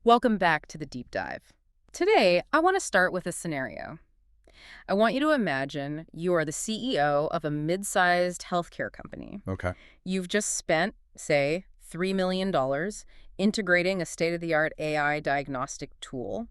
Welcome back to the deep dive. Today, I want to start with a scenario. I want you to imagine you are the CEO of a mid-sized healthcare company. Okay. You've just spent, say, $3 million integrating a state-of-the-art AI diagnostic tool.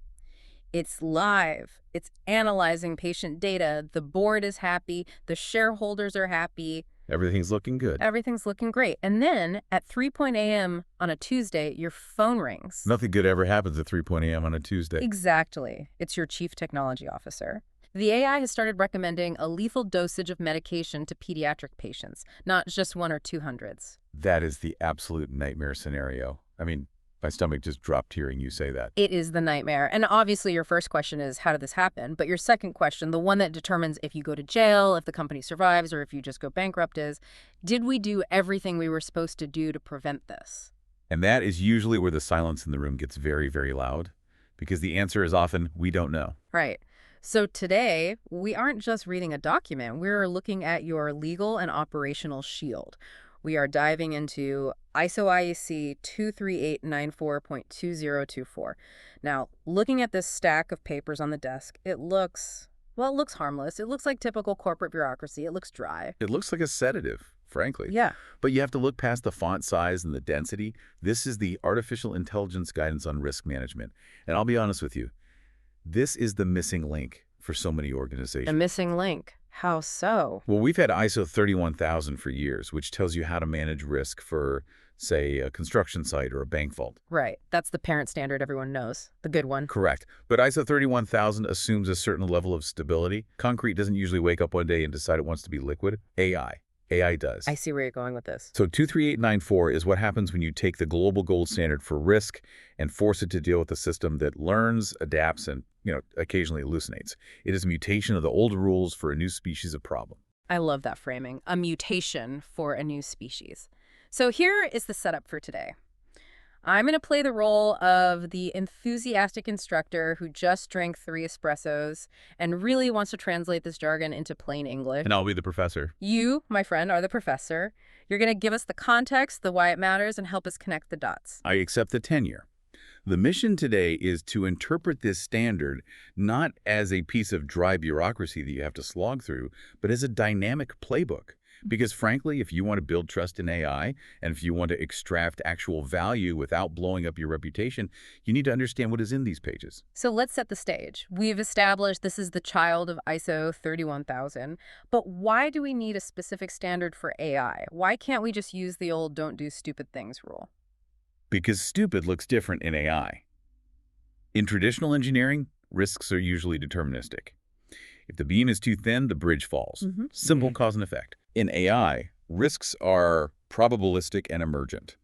It's live. It's analyzing patient data. The board is happy. The shareholders are happy. Everything's looking good. Everything's looking great. And then at 3 a.m. on a Tuesday, your phone rings. Nothing good ever happens at 3 a.m. on a Tuesday. Exactly. It's your chief technology officer. The AI has started recommending a lethal dosage of medication to pediatric patients, not just 1 or 2 hundreds. That is the absolute nightmare scenario. I mean, my stomach just dropped hearing you say that. It is the nightmare. And obviously your first question is, how did this happen? But your second question, the one that determines if you go to jail, if the company survives, or if you just go bankrupt is, did we do everything we were supposed to do to prevent this? And that is usually where the silence in the room gets very, very loud, because the answer is often, we don't know. Right. So today, we aren't just reading a document. We're looking at your legal and operational shield. We are diving into ISO IEC 23894.2024. Now, looking at this stack of papers on the desk, it looks harmless. It looks like typical corporate bureaucracy. It looks dry. It looks like a sedative, frankly. Yeah. But you have to look past the font size and the density. This is the artificial intelligence guidance on risk management. And I'll be honest with you, this is the missing link for so many organizations. A missing link. How so? Well, we've had ISO 31000 for years, which tells you how to manage risk for, say, a construction site or a bank vault. Right. That's the parent standard everyone knows. The good one. Correct. But ISO 31000 assumes a certain level of stability. Concrete doesn't usually wake up one day and decide it wants to be liquid. AI does. I see where you're going with this. So 23894 is what happens when you take the global gold standard for risk and force it to deal with a system that learns, adapts, and occasionally hallucinates. It is a mutation of the old rules for a new species of problem. I love that framing. A mutation for a new species. So here is the setup for today. I'm going to play the role of the enthusiastic instructor who just drank 3 espressos and really wants to translate this jargon into plain English. And I'll be the professor. You, my friend, are the professor. You're going to give us the context, the why it matters, and help us connect the dots. I accept the tenure. The mission today is to interpret this standard not as a piece of dry bureaucracy that you have to slog through, but as a dynamic playbook. Because frankly, if you want to build trust in AI, and if you want to extract actual value without blowing up your reputation, you need to understand what is in these pages. So let's set the stage. We've established this is the child of ISO 31000, but why do we need a specific standard for AI? Why can't we just use the old don't do stupid things rule? Because stupid looks different in AI. In traditional engineering, risks are usually deterministic. If the beam is too thin, the bridge falls. Simple cause and effect. In AI, risks are probabilistic and emergent.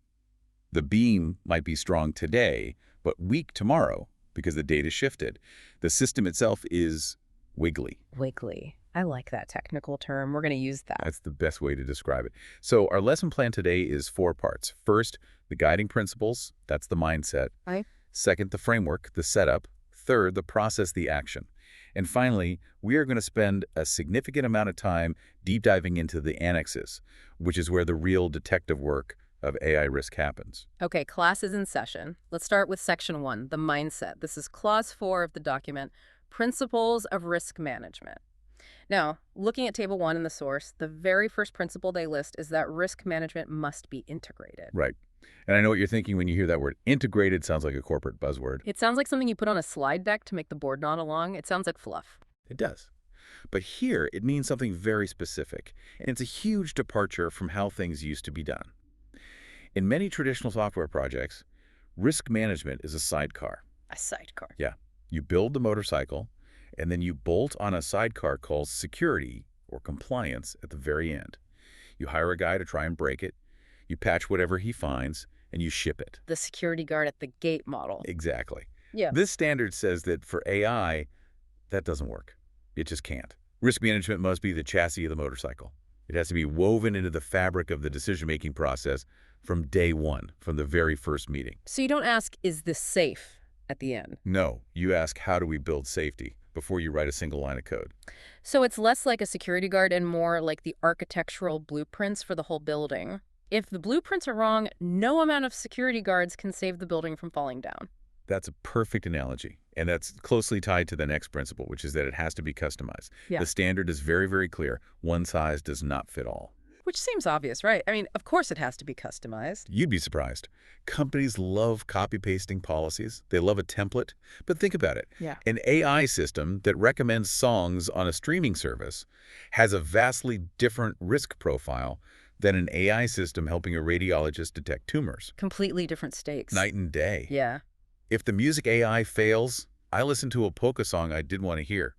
The beam might be strong today, but weak tomorrow because the data shifted. The system itself is wiggly. Wiggly. I like that technical term. We're going to use that. That's the best way to describe it. So our lesson plan today is 4 parts. First, the guiding principles. That's the mindset. Right. Second, the framework, the setup. Third, the process, the action. And finally, we are going to spend a significant amount of time deep diving into the annexes, which is where the real detective work of AI risk happens. Okay, class is in session. Let's start with section 1, the mindset. This is clause 4 of the document, Principles of Risk Management. Now, looking at table 1 in the source, the very first principle they list is that risk management must be integrated. Right. And I know what you're thinking when you hear that word. Integrated sounds like a corporate buzzword. It sounds like something you put on a slide deck to make the board nod along. It sounds like fluff. It does. But here, it means something very specific. And it's a huge departure from how things used to be done. In many traditional software projects, risk management is a sidecar. A sidecar. Yeah. You build the motorcycle, and then you bolt on a sidecar called security or compliance at the very end. You hire a guy to try and break it. You patch whatever he finds, and you ship it. The security guard at the gate model. Exactly. Yeah. This standard says that for AI, that doesn't work. It just can't. Risk management must be the chassis of the motorcycle. It has to be woven into the fabric of the decision-making process from day one, from the very first meeting. So you don't ask, is this safe at the end? No, you ask, how do we build safety before you write a single line of code? So it's less like a security guard and more like the architectural blueprints for the whole building. If the blueprints are wrong, no amount of security guards can save the building from falling down. That's a perfect analogy. And that's closely tied to the next principle, which is that it has to be customized. Yeah. The standard is very, very clear. One size does not fit all. Which seems obvious, right? I mean, of course it has to be customized. You'd be surprised. Companies love copy-pasting policies. They love a template. But think about it. Yeah. An AI system that recommends songs on a streaming service has a vastly different risk profile than an AI system helping a radiologist detect tumors. Completely different stakes. Night and day. Yeah. If the music AI fails, I listen to a polka song I didn't want to hear.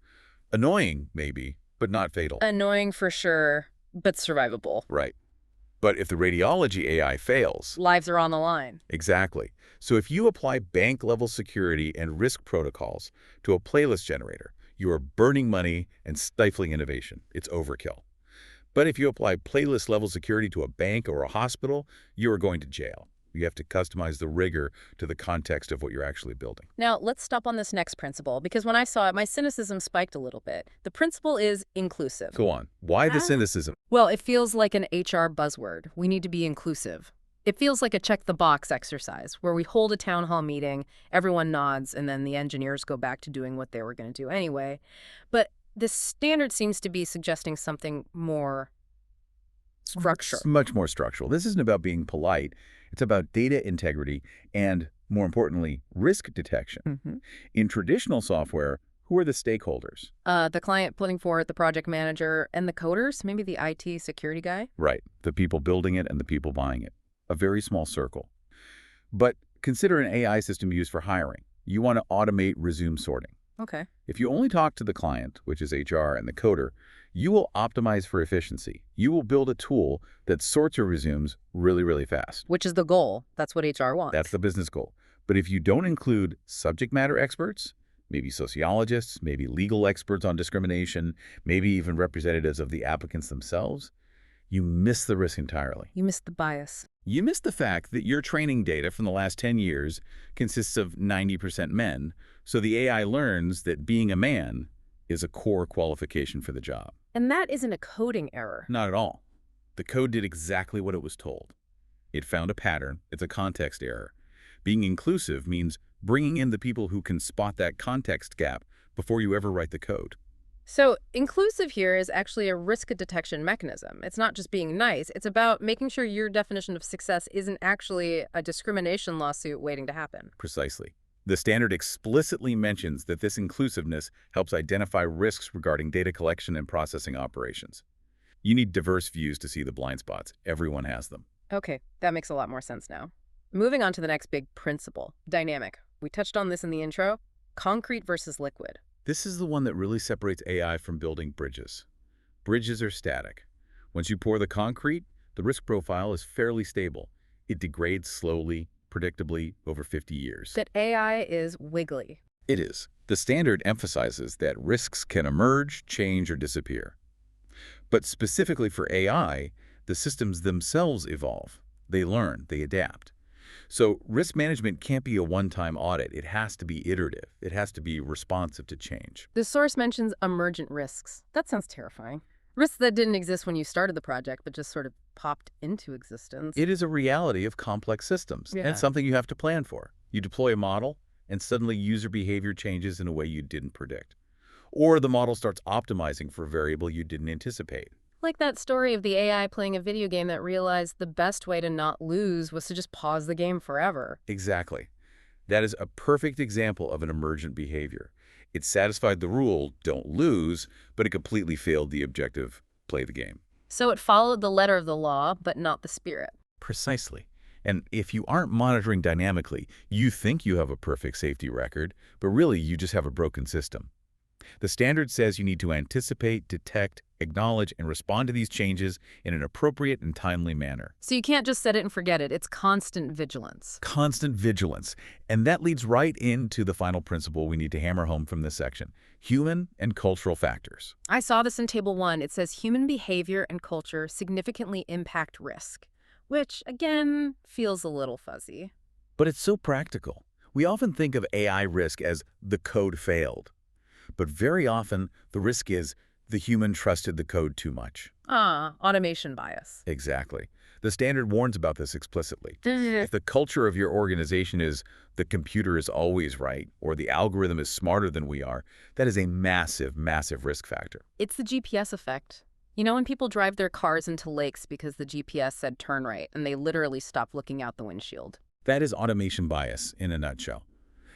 Annoying, maybe, but not fatal. Annoying for sure, but survivable. Right. But if the radiology AI fails... Lives are on the line. Exactly. So if you apply bank-level security and risk protocols to a playlist generator, you are burning money and stifling innovation. It's overkill. But if you apply playlist-level security to a bank or a hospital, you are going to jail. You have to customize the rigor to the context of what you're actually building. Now, let's stop on this next principle, because when I saw it, my cynicism spiked a little bit. The principle is inclusive. Go on. Why the cynicism? Well, it feels like an HR buzzword. We need to be inclusive. It feels like a check-the-box exercise, where we hold a town hall meeting, everyone nods, and then the engineers go back to doing what they were going to do anyway. But this standard seems to be suggesting something more structural. It's much more structural. This isn't about being polite. It's about data integrity and, more importantly, risk detection. In traditional software, who are the stakeholders? The client putting forward the project manager and the coders, maybe the IT security guy? Right. The people building it and the people buying it. A very small circle. But consider an AI system used for hiring. You want to automate resume sorting. Okay. If you only talk to the client, which is HR, and the coder, you will optimize for efficiency. You will build a tool that sorts your resumes really, really fast. Which is the goal. That's what HR wants. That's the business goal. But if you don't include subject matter experts, maybe sociologists, maybe legal experts on discrimination, maybe even representatives of the applicants themselves, you miss the risk entirely. You missed the bias. You miss the fact that your training data from the last 10 years consists of 90% men, so the AI learns that being a man is a core qualification for the job. And that isn't a coding error. Not at all. The code did exactly what it was told. It found a pattern. It's a context error. Being inclusive means bringing in the people who can spot that context gap before you ever write the code. So inclusive here is actually a risk detection mechanism. It's not just being nice. It's about making sure your definition of success isn't actually a discrimination lawsuit waiting to happen. Precisely. The standard explicitly mentions that this inclusiveness helps identify risks regarding data collection and processing operations. You need diverse views to see the blind spots. Everyone has them. Okay, that makes a lot more sense now. Moving on to the next big principle, dynamic. We touched on this in the intro, concrete versus liquid. This is the one that really separates AI from building bridges. Bridges are static. Once you pour the concrete, the risk profile is fairly stable. It degrades slowly, predictably, over 50 years. That AI is wiggly. It is. The standard emphasizes that risks can emerge, change, or disappear. But specifically for AI, the systems themselves evolve. They learn, they adapt. So risk management can't be a one-time audit. It has to be iterative. It has to be responsive to change. The source mentions emergent risks. That sounds terrifying. Risks that didn't exist when you started the project, but just sort of popped into existence. It is a reality of complex systems, and something you have to plan for. You deploy a model, and suddenly user behavior changes in a way you didn't predict. Or the model starts optimizing for a variable you didn't anticipate. Like that story of the AI playing a video game that realized the best way to not lose was to just pause the game forever. Exactly. That is a perfect example of an emergent behavior. It satisfied the rule, don't lose, but it completely failed the objective, play the game. So it followed the letter of the law, but not the spirit. Precisely. And if you aren't monitoring dynamically, you think you have a perfect safety record, but really you just have a broken system. The standard says you need to anticipate, detect, acknowledge, and respond to these changes in an appropriate and timely manner. So you can't just set it and forget it. It's constant vigilance. Constant vigilance. And that leads right into the final principle we need to hammer home from this section: human and cultural factors. I saw this in Table 1. It says human behavior and culture significantly impact risk, which, again, feels a little fuzzy. But it's so practical. We often think of AI risk as the code failed. But very often, the risk is the human trusted the code too much. Automation bias. Exactly. The standard warns about this explicitly. If the culture of your organization is the computer is always right or the algorithm is smarter than we are, that is a massive, massive risk factor. It's the GPS effect. You know when people drive their cars into lakes because the GPS said turn right and they literally stop looking out the windshield? That is automation bias in a nutshell.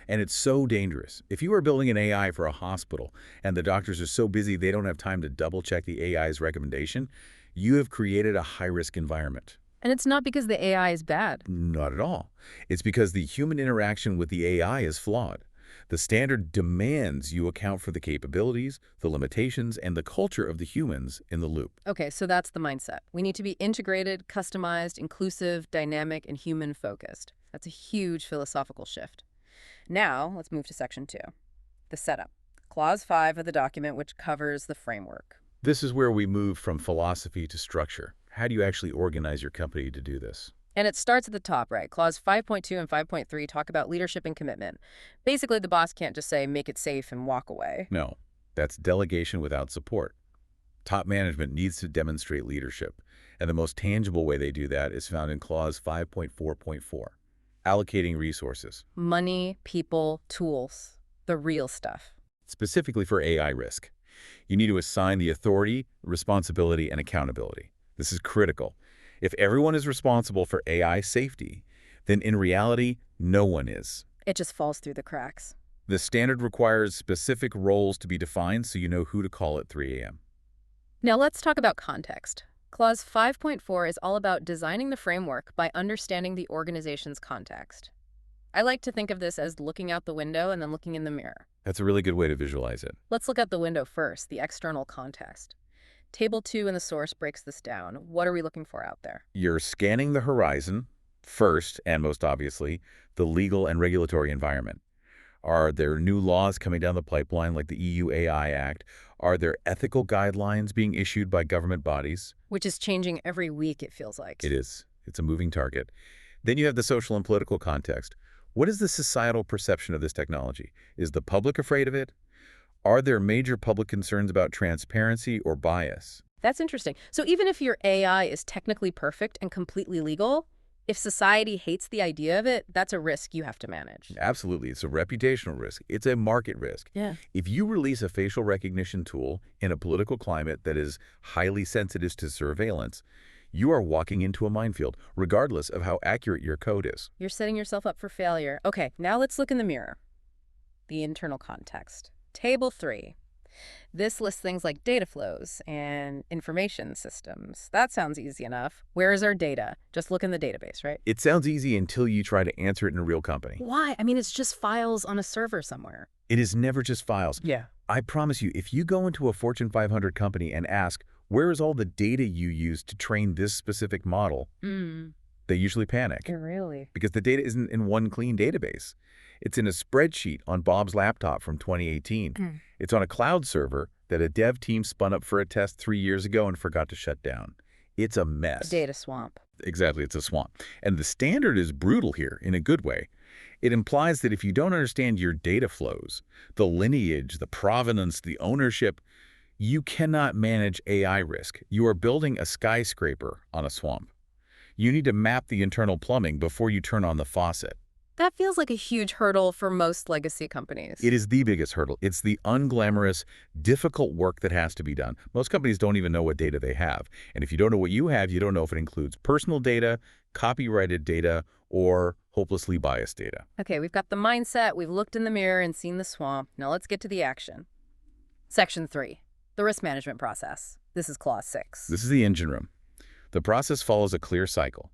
And it's so dangerous. If you are building an AI for a hospital and the doctors are so busy they don't have time to double-check the AI's recommendation, you have created a high-risk environment. And it's not because the AI is bad. Not at all. It's because the human interaction with the AI is flawed. The standard demands you account for the capabilities, the limitations, and the culture of the humans in the loop. Okay, so that's the mindset. We need to be integrated, customized, inclusive, dynamic, and human-focused. That's a huge philosophical shift. Now, let's move to Section 2, the setup. Clause 5 of the document, which covers the framework. This is where we move from philosophy to structure. How do you actually organize your company to do this? And it starts at the top, right? Clause 5.2 and 5.3 talk about leadership and commitment. Basically, the boss can't just say, make it safe and walk away. No, that's delegation without support. Top management needs to demonstrate leadership, and the most tangible way they do that is found in Clause 5.4.4, allocating resources. Money, people, tools, the real stuff. Specifically for AI risk, you need to assign the authority, responsibility, and accountability. This is critical. If everyone is responsible for AI safety, then in reality, no one is. It just falls through the cracks. The standard requires specific roles to be defined so you know who to call at 3 a.m. Now let's talk about context. Clause 5.4 is all about designing the framework by understanding the organization's context. I like to think of this as looking out the window and then looking in the mirror. That's a really good way to visualize it. Let's look out the window first, the external context. Table 2 in the source breaks this down. What are we looking for out there? You're scanning the horizon first, and most obviously, the legal and regulatory environment. Are there new laws coming down the pipeline like the EU AI Act? Are there ethical guidelines being issued by government bodies? Which is changing every week, it feels like. It is. It's a moving target. Then you have the social and political context. What is the societal perception of this technology? Is the public afraid of it? Are there major public concerns about transparency or bias? That's interesting. So even if your AI is technically perfect and completely legal, if society hates the idea of it, that's a risk you have to manage. Absolutely. It's a reputational risk. It's a market risk. Yeah. If you release a facial recognition tool in a political climate that is highly sensitive to surveillance, you are walking into a minefield, regardless of how accurate your code is. You're setting yourself up for failure. Okay, now let's look in the mirror. The internal context. Table 3. This lists things like data flows and information systems. That sounds easy enough. Where is our data? Just look in the database, right? It sounds easy until you try to answer it in a real company. Why? I mean, it's just files on a server somewhere. It is never just files. Yeah. I promise you, if you go into a Fortune 500 company and ask, where is all the data you used to train this specific model? They usually panic. Really? Because the data isn't in one clean database. It's in a spreadsheet on Bob's laptop from 2018. It's on a cloud server that a dev team spun up for a test 3 years ago and forgot to shut down. It's a mess. A data swamp. Exactly, it's a swamp. And the standard is brutal here in a good way. It implies that if you don't understand your data flows, the lineage, the provenance, the ownership, you cannot manage AI risk. You are building a skyscraper on a swamp. You need to map the internal plumbing before you turn on the faucet. That feels like a huge hurdle for most legacy companies. It is the biggest hurdle. It's the unglamorous, difficult work that has to be done. Most companies don't even know what data they have. And if you don't know what you have, you don't know if it includes personal data, copyrighted data, or hopelessly biased data. Okay, we've got the mindset, we've looked in the mirror and seen the swamp. Now let's get to the action. Section 3, the risk management process. This is Clause 6. This is the engine room. The process follows a clear cycle: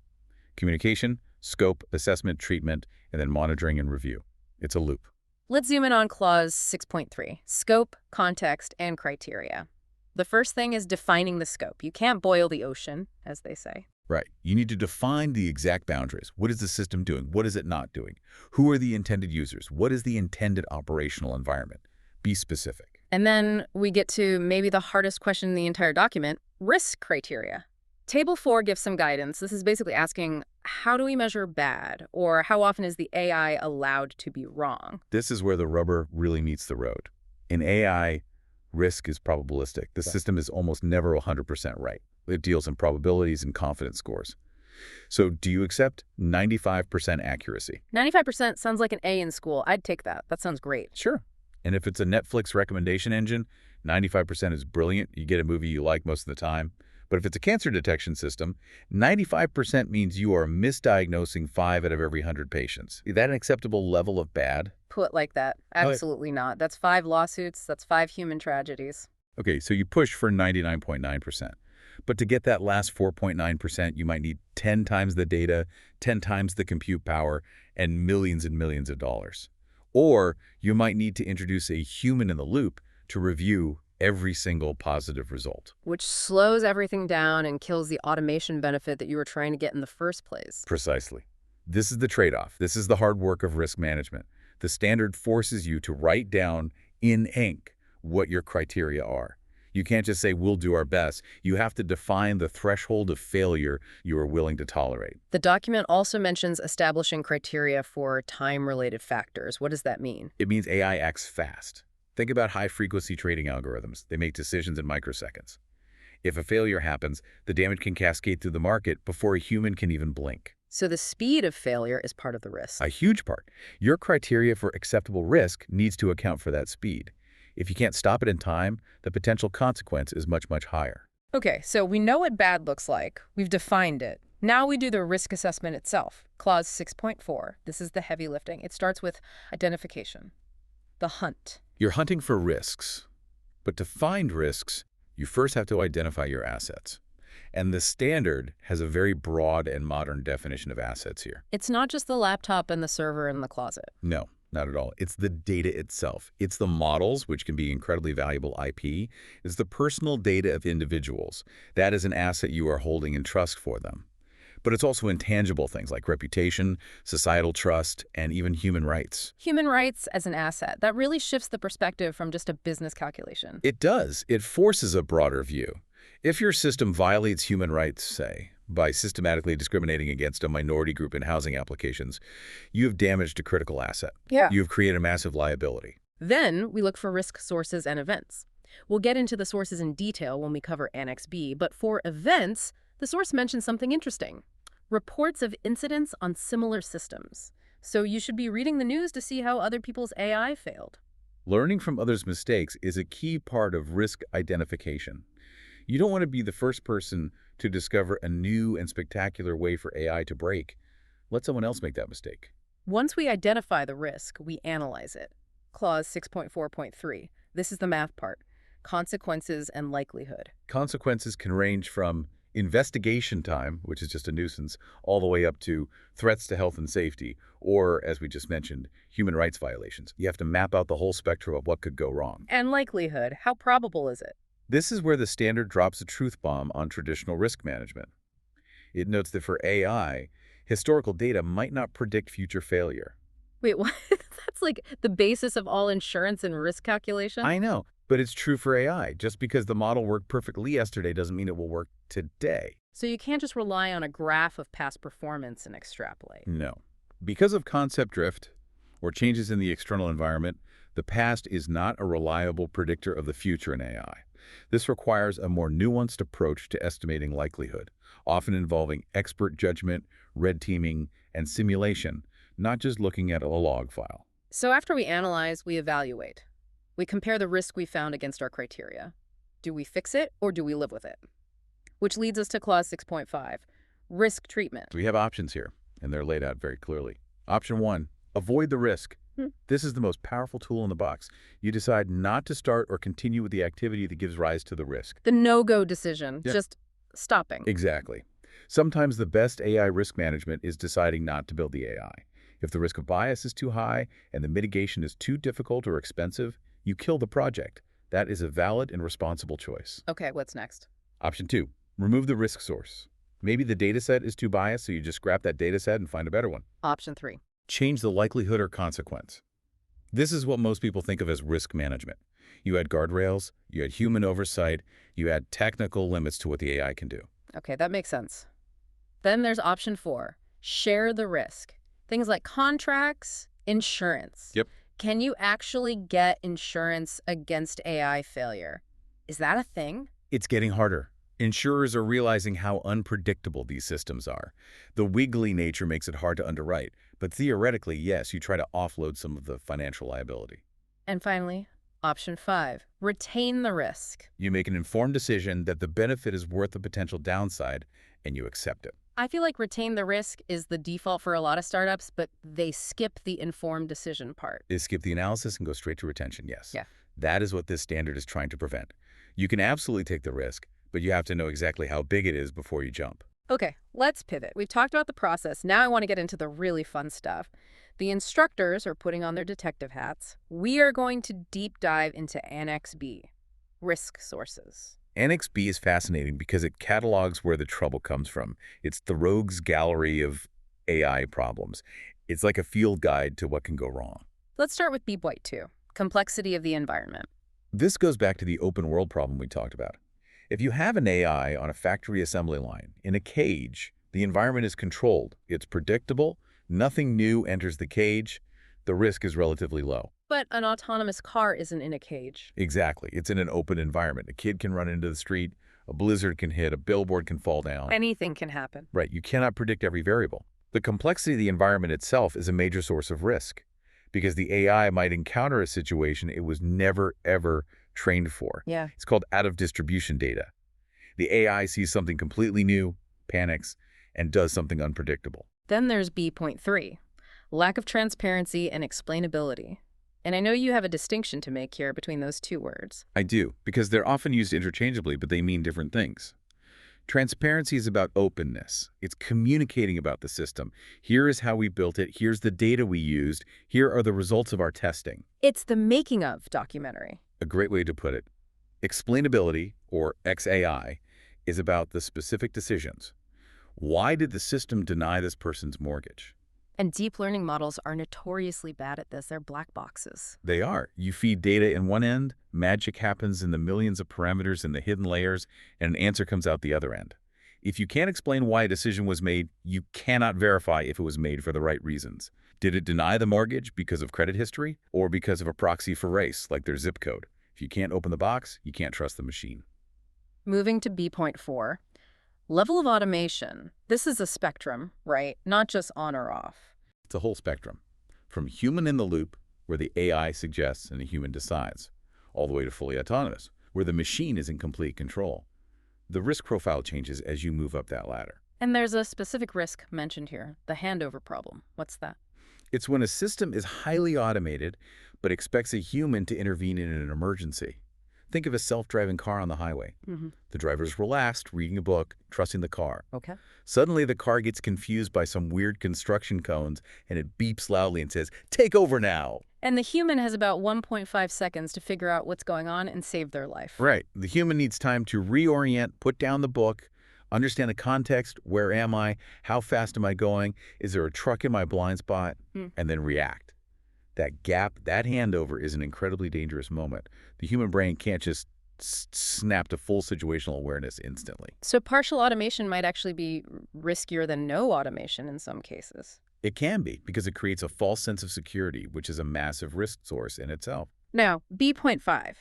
communication, scope, assessment, treatment, and then monitoring and review. It's a loop. Let's zoom in on Clause 6.3, scope, context, and criteria. The first thing is defining the scope. You can't boil the ocean, as they say. Right. You need to define the exact boundaries. What is the system doing? What is it not doing? Who are the intended users? What is the intended operational environment? Be specific. And then we get to maybe the hardest question in the entire document, risk criteria. Table 4 gives some guidance. This is basically asking, how do we measure bad? Or how often is the AI allowed to be wrong? This is where the rubber really meets the road. In AI, risk is probabilistic. The system is almost never 100% right. It deals in probabilities and confidence scores. So do you accept 95% accuracy? 95% sounds like an A in school. I'd take that. That sounds great. Sure. And if it's a Netflix recommendation engine, 95% is brilliant. You get a movie you like most of the time. But if it's a cancer detection system, 95% means you are misdiagnosing 5 out of every 100 patients. Is that an acceptable level of bad? Put like that. Absolutely not. That's 5 lawsuits. That's 5 human tragedies. Okay, so you push for 99.9%. But to get that last 4.9%, you might need 10 times the data, 10 times the compute power, and millions of dollars. Or you might need to introduce a human in the loop to review every single positive result. Which slows everything down and kills the automation benefit that you were trying to get in the first place. Precisely. This is the trade-off. This is the hard work of risk management. The standard forces you to write down in ink what your criteria are. You can't just say, we'll do our best. You have to define the threshold of failure you are willing to tolerate. The document also mentions establishing criteria for time-related factors. What does that mean? It means AI acts fast. Think about high-frequency trading algorithms. They make decisions in microseconds. If a failure happens, the damage can cascade through the market before a human can even blink. So the speed of failure is part of the risk. A huge part. Your criteria for acceptable risk needs to account for that speed. If you can't stop it in time, the potential consequence is much higher. Okay, so we know what bad looks like. We've defined it. Now we do the risk assessment itself. Clause 6.4. This is the heavy lifting. It starts with identification. The hunt. You're hunting for risks. But to find risks, you first have to identify your assets. And the standard has a very broad and modern definition of assets here. It's not just the laptop and the server in the closet. No, not at all. It's the data itself. It's the models, which can be incredibly valuable IP. It's the personal data of individuals. That is an asset you are holding in trust for them. But it's also intangible things like reputation, societal trust, and even human rights. Human rights as an asset. That really shifts the perspective from just a business calculation. It does. It forces a broader view. If your system violates human rights, say, by systematically discriminating against a minority group in housing applications, you have damaged a critical asset. Yeah. You have created a massive liability. Then we look for risk sources and events. We'll get into the sources in detail when we cover Annex B, but for events, the source mentions something interesting. Reports of incidents on similar systems. So you should be reading the news to see how other people's AI failed. Learning from others' mistakes is a key part of risk identification. You don't want to be the first person to discover a new and spectacular way for AI to break. Let someone else make that mistake. Once we identify the risk, we analyze it. Clause 6.4.3. This is the math part. Consequences and likelihood. Consequences can range from investigation time, which is just a nuisance, all the way up to threats to health and safety, or, as we just mentioned, human rights violations. You have to map out the whole spectrum of what could go wrong. And likelihood. How probable is it? This is where the standard drops a truth bomb on traditional risk management. It notes that for AI, historical data might not predict future failure. Wait, what? That's like the basis of all insurance and risk calculation? I know, but it's true for AI. Just because the model worked perfectly yesterday doesn't mean it will work today. So you can't just rely on a graph of past performance and extrapolate. No. Because of concept drift or changes in the external environment, the past is not a reliable predictor of the future in AI. This requires a more nuanced approach to estimating likelihood, often involving expert judgment, red teaming, and simulation, not just looking at a log file. So after we analyze, we evaluate. We compare the risk we found against our criteria. Do we fix it or do we live with it? Which leads us to Clause 6.5, risk treatment. We have options here, and they're laid out very clearly. Option 1, avoid the risk. This is the most powerful tool in the box. You decide not to start or continue with the activity that gives rise to the risk. The no-go decision, just stopping. Exactly. Sometimes the best AI risk management is deciding not to build the AI. If the risk of bias is too high and the mitigation is too difficult or expensive, you kill the project. That is a valid and responsible choice. Okay, what's next? Option 2, remove the risk source. Maybe the dataset is too biased, so you just scrap that dataset and find a better one. Option 3. Change the likelihood or consequence. This is what most people think of as risk management. You add guardrails, you add human oversight, you add technical limits to what the AI can do. Okay, that makes sense. Then there's option 4, share the risk. Things like contracts, insurance. Yep. Can you actually get insurance against AI failure? Is that a thing? It's getting harder. Insurers are realizing how unpredictable these systems are. The wiggly nature makes it hard to underwrite, but theoretically, yes, you try to offload some of the financial liability. And finally, option 5, retain the risk. You make an informed decision that the benefit is worth the potential downside, and you accept it. I feel like retain the risk is the default for a lot of startups, but they skip the informed decision part. They skip the analysis and go straight to retention, yes. Yeah. That is what this standard is trying to prevent. You can absolutely take the risk, but you have to know exactly how big it is before you jump. Okay, let's pivot. We've talked about the process. Now I want to get into the really fun stuff. The instructors are putting on their detective hats. We are going to deep dive into Annex B, risk sources. Annex B is fascinating because it catalogs where the trouble comes from. It's the rogues gallery of AI problems. It's like a field guide to what can go wrong. Let's start with B-Boy 2, complexity of the environment. This goes back to the open world problem we talked about. If you have an AI on a factory assembly line, in a cage, the environment is controlled. It's predictable. Nothing new enters the cage. The risk is relatively low. But an autonomous car isn't in a cage. Exactly. It's in an open environment. A kid can run into the street, a blizzard can hit, a billboard can fall down. Anything can happen. Right. You cannot predict every variable. The complexity of the environment itself is a major source of risk because the AI might encounter a situation it was never, ever trained for. Yeah. It's called out-of-distribution data. The AI sees something completely new, panics, and does something unpredictable. Then there's B.3, lack of transparency and explainability. And I know you have a distinction to make here between those two words. I do, because they're often used interchangeably, but they mean different things. Transparency is about openness. It's communicating about the system. Here is how we built it. Here's the data we used. Here are the results of our testing. It's the making of documentary. A great way to put it. Explainability, or XAI, is about the specific decisions. Why did the system deny this person's mortgage? And deep learning models are notoriously bad at this. They're black boxes. They are. You feed data in one end, magic happens in the millions of parameters in the hidden layers, and an answer comes out the other end. If you can't explain why a decision was made, you cannot verify if it was made for the right reasons. Did it deny the mortgage because of credit history or because of a proxy for race, like their zip code? If you can't open the box, you can't trust the machine. Moving to B.4, level of automation. This is a spectrum, right? Not just on or off. It's a whole spectrum, from human in the loop, where the AI suggests and a human decides, all the way to fully autonomous, where the machine is in complete control. The risk profile changes as you move up that ladder. And there's a specific risk mentioned here, the handover problem. What's that? It's when a system is highly automated but expects a human to intervene in an emergency. Think of a self-driving car on the highway. The driver's relaxed, reading a book, trusting the car. Okay. Suddenly, the car gets confused by some weird construction cones, and it beeps loudly and says, "Take over now." And the human has about 1.5 seconds to figure out what's going on and save their life. Right. The human needs time to reorient, put down the book, understand the context. Where am I? How fast am I going? Is there a truck in my blind spot? And then react. That gap, that handover is an incredibly dangerous moment. The human brain can't just snap to full situational awareness instantly. So partial automation might actually be riskier than no automation in some cases. It can be, because it creates a false sense of security, which is a massive risk source in itself. Now, B.5,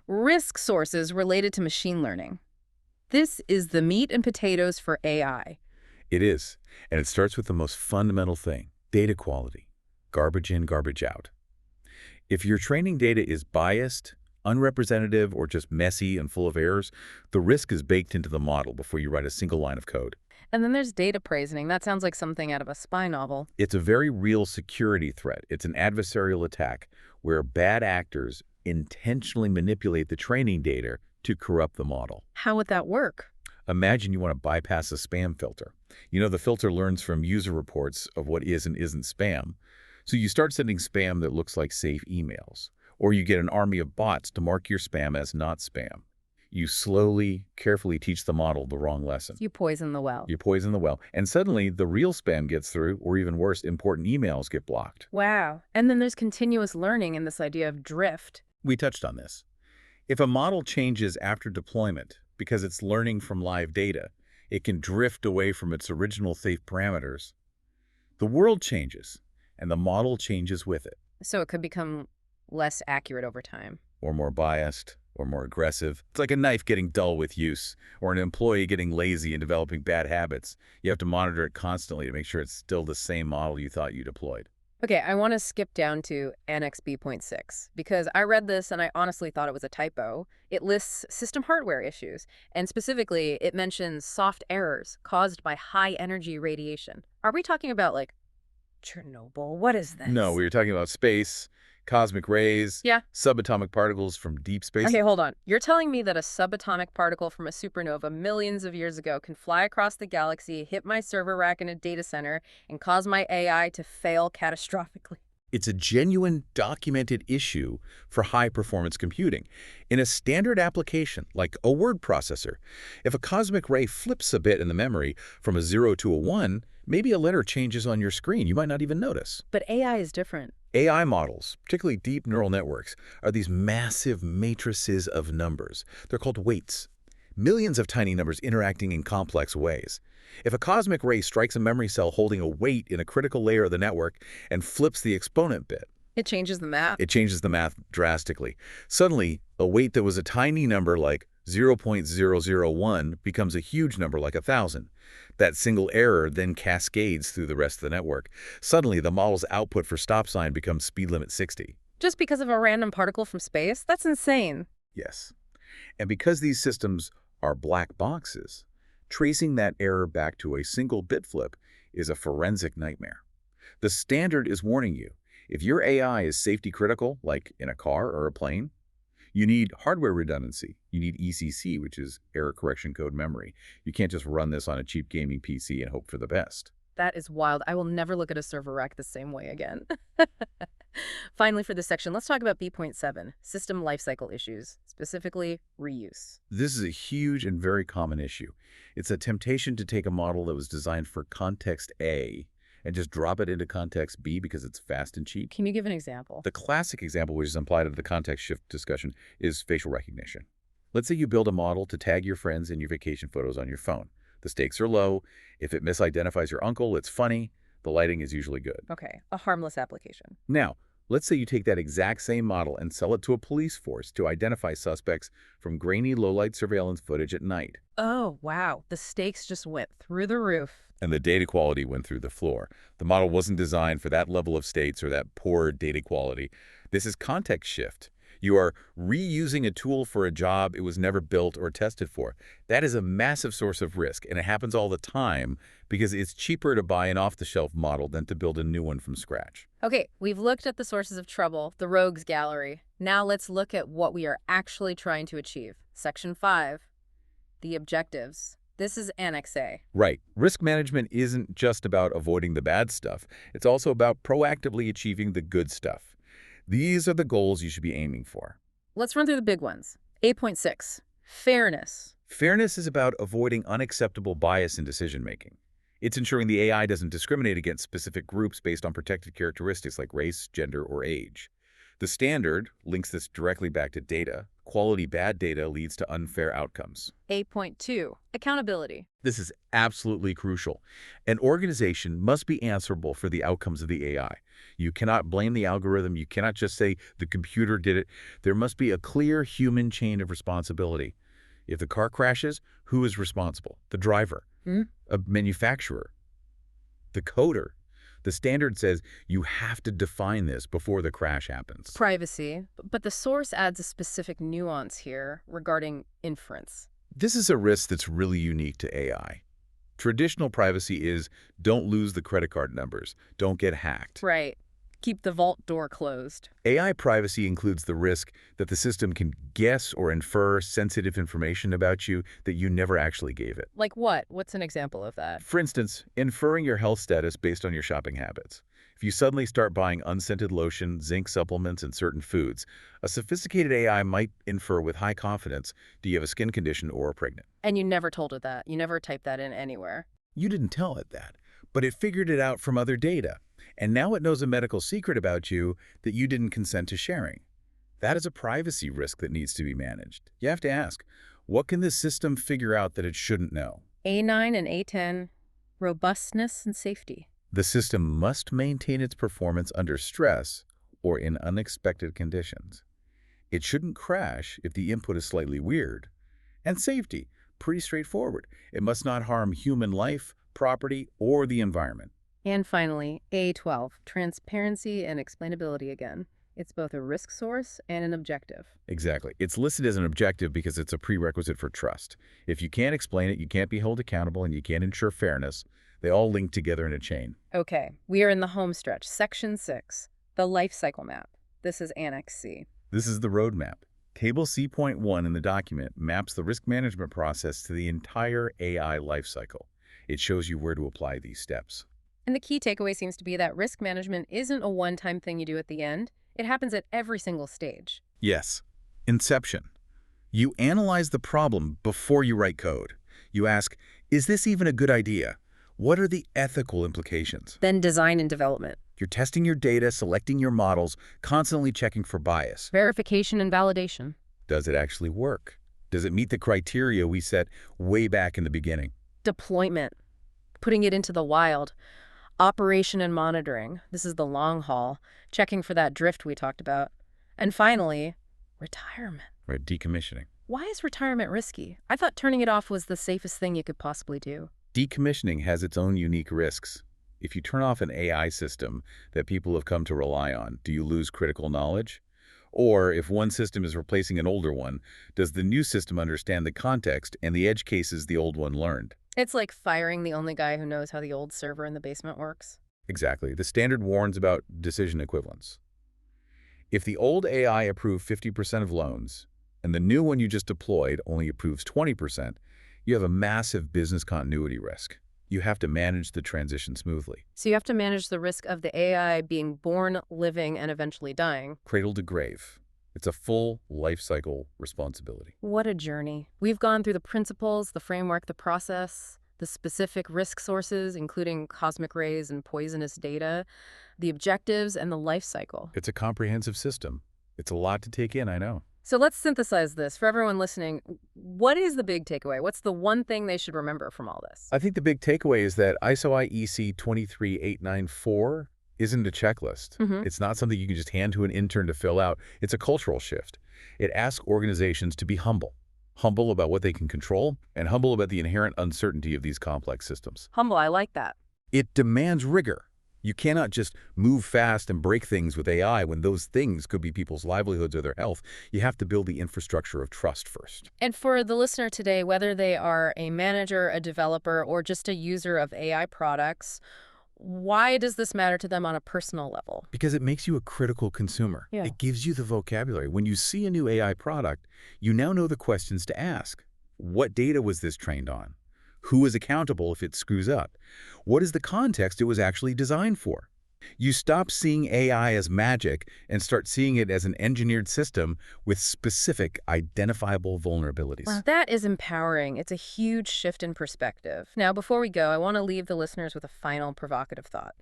risk sources related to machine learning. This is the meat and potatoes for AI. It is, and it starts with the most fundamental thing, data quality. Garbage in, garbage out. If your training data is biased, unrepresentative, or just messy and full of errors, the risk is baked into the model before you write a single line of code. And then there's data poisoning. That sounds like something out of a spy novel. It's a very real security threat. It's an adversarial attack where bad actors intentionally manipulate the training data to corrupt the model. How would that work? Imagine you want to bypass a spam filter. You know, the filter learns from user reports of what is and isn't spam. So you start sending spam that looks like safe emails, or you get an army of bots to mark your spam as not spam. You slowly, carefully teach the model the wrong lesson. You poison the well. You poison the well, and suddenly the real spam gets through, or even worse, important emails get blocked. Wow. And then there's continuous learning and this idea of drift. We touched on this. If a model changes after deployment because it's learning from live data, it can drift away from its original safe parameters. The world changes, and the model changes with it. So it could become less accurate over time. Or more biased, or more aggressive. It's like a knife getting dull with use, or an employee getting lazy and developing bad habits. You have to monitor it constantly to make sure it's still the same model you thought you deployed. Okay, I want to skip down to Annex B.6 because I read this and I honestly thought it was a typo. It lists system hardware issues, and specifically, it mentions soft errors caused by high energy radiation. Are we talking about, like, Chernobyl? What is No, this? we were talking about space, cosmic rays, Yeah. subatomic particles from deep space. Okay, hold on. You're telling me that a subatomic particle from a supernova millions of years ago can fly across the galaxy, hit my server rack in a data center, and cause my AI to fail catastrophically? It's a genuine documented issue for high-performance computing. In a standard application, like a word processor, if a cosmic ray flips a bit in the memory from a 0 to a 1, maybe a letter changes on your screen. You might not even notice. But AI is different. AI models, particularly deep neural networks, are these massive matrices of numbers. They're called weights. Millions of tiny numbers interacting in complex ways. If a cosmic ray strikes a memory cell holding a weight in a critical layer of the network and flips the exponent bit, It changes the math. it changes the math drastically. Suddenly, a weight that was a tiny number like 0.001 becomes a huge number like 1,000. That single error then cascades through the rest of the network. Suddenly, the model's output for stop sign becomes speed limit 60. Just because of a random particle from space? That's insane. Yes. And because these systems are black boxes, tracing that error back to a single bit flip is a forensic nightmare. The standard is warning you. If your AI is safety critical, like in a car or a plane, you need hardware redundancy. You need ECC, which is error correction code memory. You can't just run this on a cheap gaming PC and hope for the best. That is wild. I will never look at a server rack the same way again. Finally, for this section, let's talk about B.7, system lifecycle issues, specifically reuse. This is a huge and very common issue. It's a temptation to take a model that was designed for context A and just drop it into context B because it's fast and cheap. Can you give an example? The classic example, which is implied in the context shift discussion, is facial recognition. Let's say you build a model to tag your friends in your vacation photos on your phone. The stakes are low. If it misidentifies your uncle, it's funny. The lighting is usually good. Okay, a harmless application. Now, let's say you take that exact same model and sell it to a police force to identify suspects from grainy low-light surveillance footage at night. Oh, wow. The stakes just went through the roof. And the data quality went through the floor. The model wasn't designed for that level of states or that poor data quality. This is context shift. You are reusing a tool for a job it was never built or tested for. That is a massive source of risk, and it happens all the time because it's cheaper to buy an off-the-shelf model than to build a new one from scratch. Okay, we've looked at the sources of trouble, the rogues gallery. Now let's look at what we are actually trying to achieve. Section 5, the objectives. This is Annex A. Right. Risk management isn't just about avoiding the bad stuff. It's also about proactively achieving the good stuff. These are the goals you should be aiming for. Let's run through the big ones. 8.6, fairness. Fairness is about avoiding unacceptable bias in decision-making. It's ensuring the AI doesn't discriminate against specific groups based on protected characteristics like race, gender, or age. The standard links this directly back to data. Quality bad data leads to unfair outcomes. 8.2, accountability. This is absolutely crucial. An organization must be answerable for the outcomes of the AI. You cannot blame the algorithm. You cannot just say the computer did it. There must be a clear human chain of responsibility. If the car crashes, who is responsible? The driver, a manufacturer, the coder. The standard says you have to define this before the crash happens. Privacy, but the source adds a specific nuance here regarding inference. This is a risk that's really unique to AI. Traditional privacy is don't lose the credit card numbers, don't get hacked. Right. Keep the vault door closed. AI privacy includes the risk that the system can guess or infer sensitive information about you that you never actually gave it. Like what? What's an example of that? For instance, inferring your health status based on your shopping habits. If you suddenly start buying unscented lotion, zinc supplements, and certain foods, a sophisticated AI might infer with high confidence, do you have a skin condition or are pregnant? And you never told it that. You never typed that in anywhere. You didn't tell it that, but it figured it out from other data. And now it knows a medical secret about you that you didn't consent to sharing. That is a privacy risk that needs to be managed. You have to ask, what can this system figure out that it shouldn't know? A9 and A10, robustness and safety. The system must maintain its performance under stress or in unexpected conditions. It shouldn't crash if the input is slightly weird. And safety, pretty straightforward. It must not harm human life, property, or the environment. And finally, A12, transparency and explainability again. It's both a risk source and an objective. Exactly. It's listed as an objective because it's a prerequisite for trust. If you can't explain it, you can't be held accountable, and you can't ensure fairness. They all link together in a chain. Okay, we are in the home stretch, Section 6, the life cycle map. This is Annex C. This is the roadmap. Table C.1 in the document maps the risk management process to the entire AI lifecycle. It shows you where to apply these steps. And the key takeaway seems to be that risk management isn't a one-time thing you do at the end. It happens at every single stage. Yes. Inception. You analyze the problem before you write code. You ask, is this even a good idea? What are the ethical implications? Then design and development. You're testing your data, selecting your models, constantly checking for bias. Verification and validation. Does it actually work? Does it meet the criteria we set way back in the beginning? Deployment. Putting it into the wild. Operation and monitoring. This is the long haul. Checking for that drift we talked about. And finally, retirement. Right, decommissioning. Why is retirement risky? I thought turning it off was the safest thing you could possibly do. Decommissioning has its own unique risks. If you turn off an AI system that people have come to rely on, do you lose critical knowledge? Or if one system is replacing an older one, does the new system understand the context and the edge cases the old one learned? It's like firing the only guy who knows how the old server in the basement works. Exactly. The standard warns about decision equivalence. If the old AI approved 50% of loans, and the new one you just deployed only approves 20%, you have a massive business continuity risk. You have to manage the transition smoothly. So you have to manage the risk of the AI being born, living, and eventually dying. Cradle to grave. It's a full life cycle responsibility. What a journey. We've gone through the principles, the framework, the process, the specific risk sources, including cosmic rays and poisonous data, the objectives, and the life cycle. It's a comprehensive system. It's a lot to take in, I know. So let's synthesize this. For everyone listening, what is the big takeaway? What's the one thing they should remember from all this? I think the big takeaway is that ISO IEC 23894 isn't a checklist. It's not something you can just hand to an intern to fill out. It's a cultural shift. It asks organizations to be humble. Humble about what they can control, and humble about the inherent uncertainty of these complex systems. Humble, I like that. It demands rigor. You cannot just move fast and break things with AI when those things could be people's livelihoods or their health. You have to build the infrastructure of trust first. And for the listener today, whether they are a manager, a developer, or just a user of AI products, why does this matter to them on a personal level? Because it makes you a critical consumer. Yeah. It gives you the vocabulary. When you see a new AI product, you now know the questions to ask. What data was this trained on? Who is accountable if it screws up? What is the context it was actually designed for? You stop seeing AI as magic and start seeing it as an engineered system with specific, identifiable vulnerabilities. Well, that is empowering. It's a huge shift in perspective. Now, before we go, I want to leave the listeners with a final provocative thought.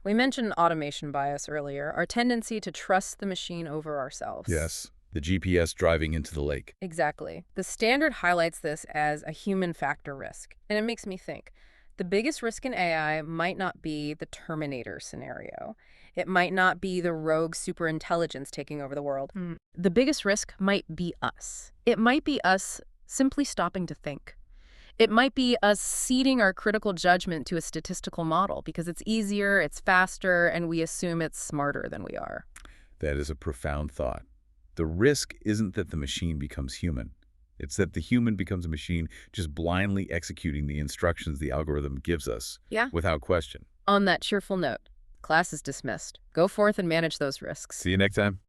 We mentioned automation bias earlier, our tendency to trust the machine over ourselves. Yes, the GPS driving into the lake. Exactly. The standard highlights this as a human factor risk, and it makes me think. The biggest risk in AI might not be the Terminator scenario. It might not be the rogue superintelligence taking over the world. The biggest risk might be us. It might be us simply stopping to think. It might be us ceding our critical judgment to a statistical model because it's easier, it's faster, and we assume it's smarter than we are. That is a profound thought. The risk isn't that the machine becomes human. It's that the human becomes a machine just blindly executing the instructions the algorithm gives us without question. On that cheerful note, class is dismissed. Go forth and manage those risks. See you next time.